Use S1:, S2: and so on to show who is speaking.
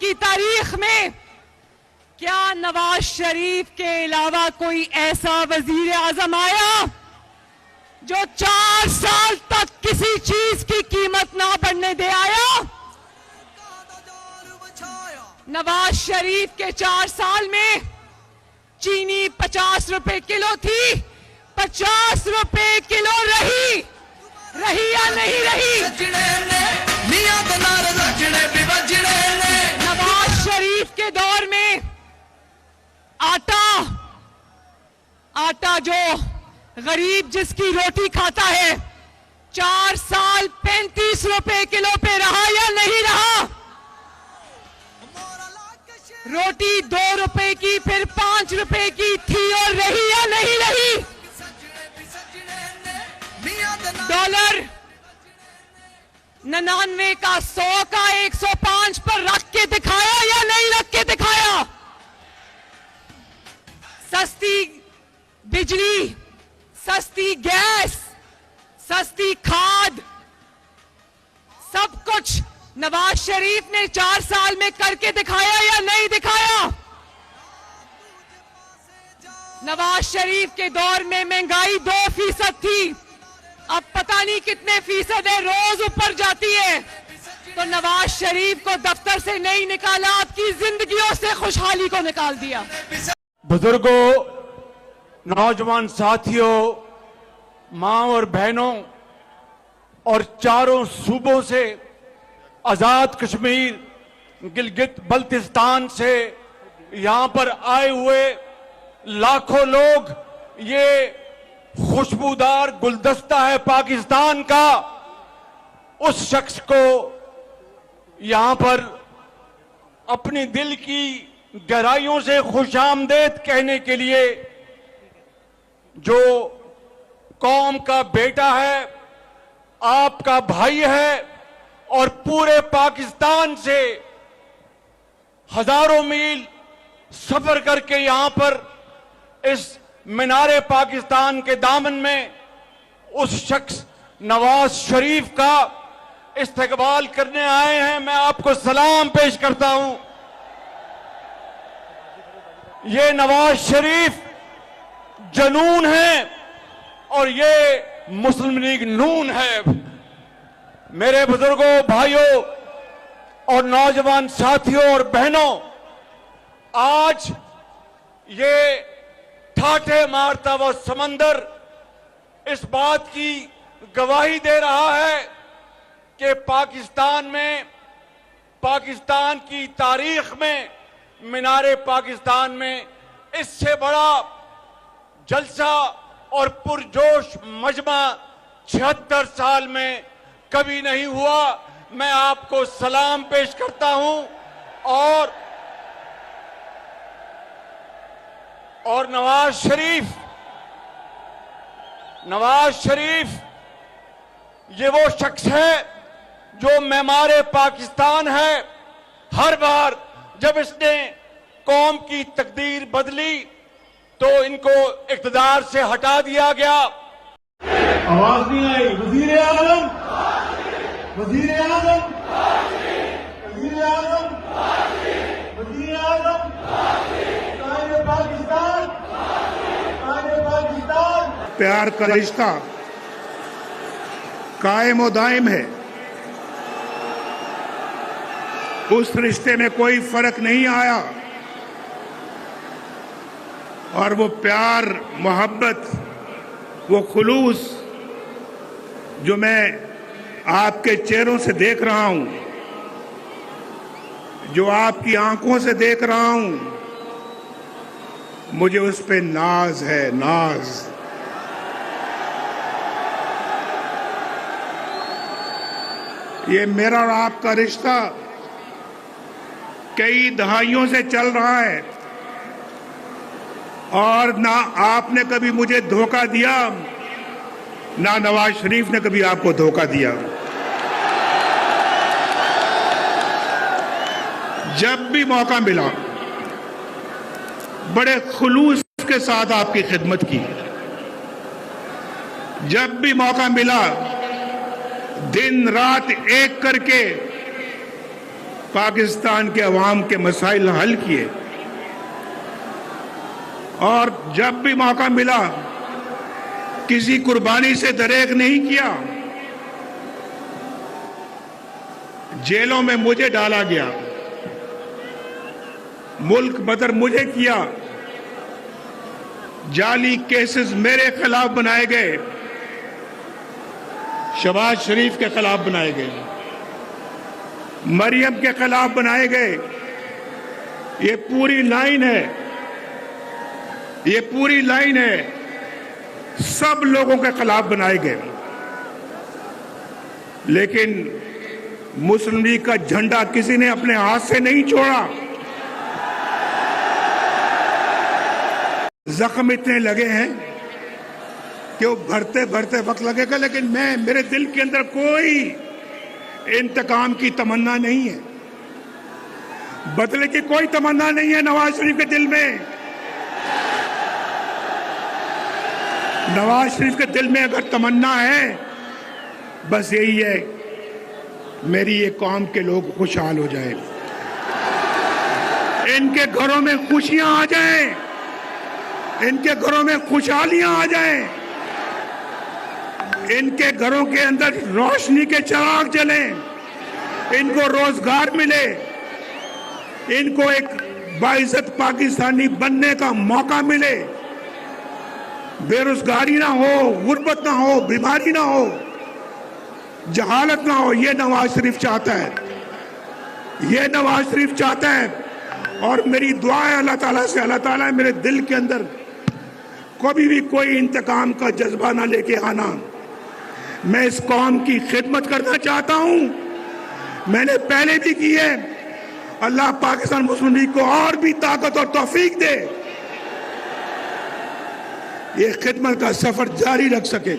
S1: की तारीख में क्या नवाज शरीफ के अलावा कोई ऐसा वजीर आजम आया जो 4 साल तक किसी चीज की कीमत ना बढ़ने दे आया? नवाज शरीफ के 4 साल में चीनी 50 रुपए किलो थी, 50 रुपए किलो रही या नहीं रही? नवाज शरीफ के दौर में आटा जो गरीब जिसकी रोटी खाता है 4 साल 35 रुपए किलो पे रहा या नहीं रहा? रोटी 2 रुपए की फिर 5 रुपए की थी और रही या नहीं रही? डॉलर 99 का 100 का 105 पर रख के दिखाया या नहीं रख के दिखाया? सस्ती बिजली, सस्ती गैस, सस्ती खाद, सब कुछ नवाज शरीफ ने 4 साल में करके दिखाया या नहीं दिखाया? नवाज शरीफ के दौर में महंगाई 2% थी, अब पता नहीं कितने फीसद है, रोज ऊपर जाती है। तो नवाज शरीफ को दफ्तर से नहीं निकाला, आपकी जिंदगियों से खुशहाली को निकाल दिया।
S2: बुजुर्गों, नौजवान साथियों, मां और बहनों और चारों सूबों से, आजाद कश्मीर, गिलगित बल्तिस्तान से यहां पर आए हुए लाखों लोग, ये खुशबूदार गुलदस्ता है पाकिस्तान का, उस शख्स को यहां पर अपनी दिल की गहराइयों से खुशामदीद कहने के लिए, जो कौम का बेटा है, आपका भाई है और पूरे पाकिस्तान से हजारों मील सफर करके यहां पर इस मीनारे पाकिस्तान के दामन में उस शख्स नवाज शरीफ का इस्तकबाल करने आए हैं। मैं आपको सलाम पेश करता हूं। ये नवाज शरीफ जनून है और ये मुस्लिम लीग नून है। मेरे बुजुर्गों, भाइयों और नौजवान साथियों और बहनों, आज ये ठाठे मारता वो समंदर इस बात की गवाही दे रहा है कि पाकिस्तान में, पाकिस्तान की तारीख में, मीनारे पाकिस्तान में इससे बड़ा जलसा और पुरजोश मजमा 76 साल में कभी नहीं हुआ। मैं आपको सलाम पेश करता हूं और नवाज शरीफ ये वो शख्स है जो मेमारे पाकिस्तान है। हर बार जब इसने कौम की तकदीर बदली तो इनको इक़्तिदार से हटा दिया गया।
S3: आवाज नहीं आई। वजीर आजम, वजीर आजम, वजीर आजम, वजीर आजम, कायदे पाकिस्तान, कायदे पाकिस्तान।
S4: प्यार का रिश्ता कायम और दायम है। उस रिश्ते में कोई फर्क नहीं आया और वो प्यार, मोहब्बत, वो खुलूस जो मैं आपके चेहरों से देख रहा हूं, जो आपकी आंखों से देख रहा हूं, मुझे उस पे नाज है, नाज। ये मेरा और आपका रिश्ता कई दहाइयों से चल रहा है और ना आपने कभी मुझे धोखा दिया, ना नवाज शरीफ ने कभी आपको धोखा दिया। जब भी मौका मिला बड़े खुलूस के साथ आपकी खिदमत की। जब भी मौका मिला दिन रात एक करके पाकिस्तान के अवाम के मसाइल हल किए और जब भी मौका मिला किसी कुर्बानी से दरेक नहीं किया। जेलों में मुझे डाला गया, मुल्क बदर मुझे किया, जाली केसेस मेरे खिलाफ बनाए गए, शहबाज शरीफ के खिलाफ बनाए गए, मरियम के खिलाफ बनाए गए। ये पूरी लाइन है, ये पूरी लाइन है, सब लोगों के खिलाफ बनाए गए। लेकिन मुस्लिम लीग का झंडा किसी ने अपने हाथ से नहीं छोड़ा। जख्म इतने लगे हैं कि वो भरते भरते वक्त लगेगा, लेकिन मेरे दिल के अंदर कोई इंतकाम की तमन्ना नहीं है, बदले की कोई तमन्ना नहीं है नवाज शरीफ के दिल में। नवाज शरीफ के दिल में अगर तमन्ना है, बस यही है, मेरी ये कौम के लोग खुशहाल हो जाए, इनके घरों में खुशियां आ जाएं, इनके घरों में खुशहालियां आ जाएं, इनके घरों के अंदर रोशनी के चिराग जलें, इनको रोजगार मिले, इनको एक बाइज्जत पाकिस्तानी बनने का मौका मिले, बेरोजगारी ना हो, गुर्बत ना हो, बीमारी ना हो, जहालत ना हो। ये नवाज शरीफ चाहता है, ये नवाज शरीफ चाहता है। और मेरी दुआ है अल्लाह ताला से, अल्लाह ताला मेरे दिल के अंदर कभी भी कोई इंतकाम का जज्बा ना लेके आना। मैं इस कौम की खिदमत करना चाहता हूं, मैंने पहले भी की है। अल्लाह पाकिस्तान मुस्लिम लीग को और भी ताकत और तौफीक दे, ये खिदमत का सफर जारी रख सके।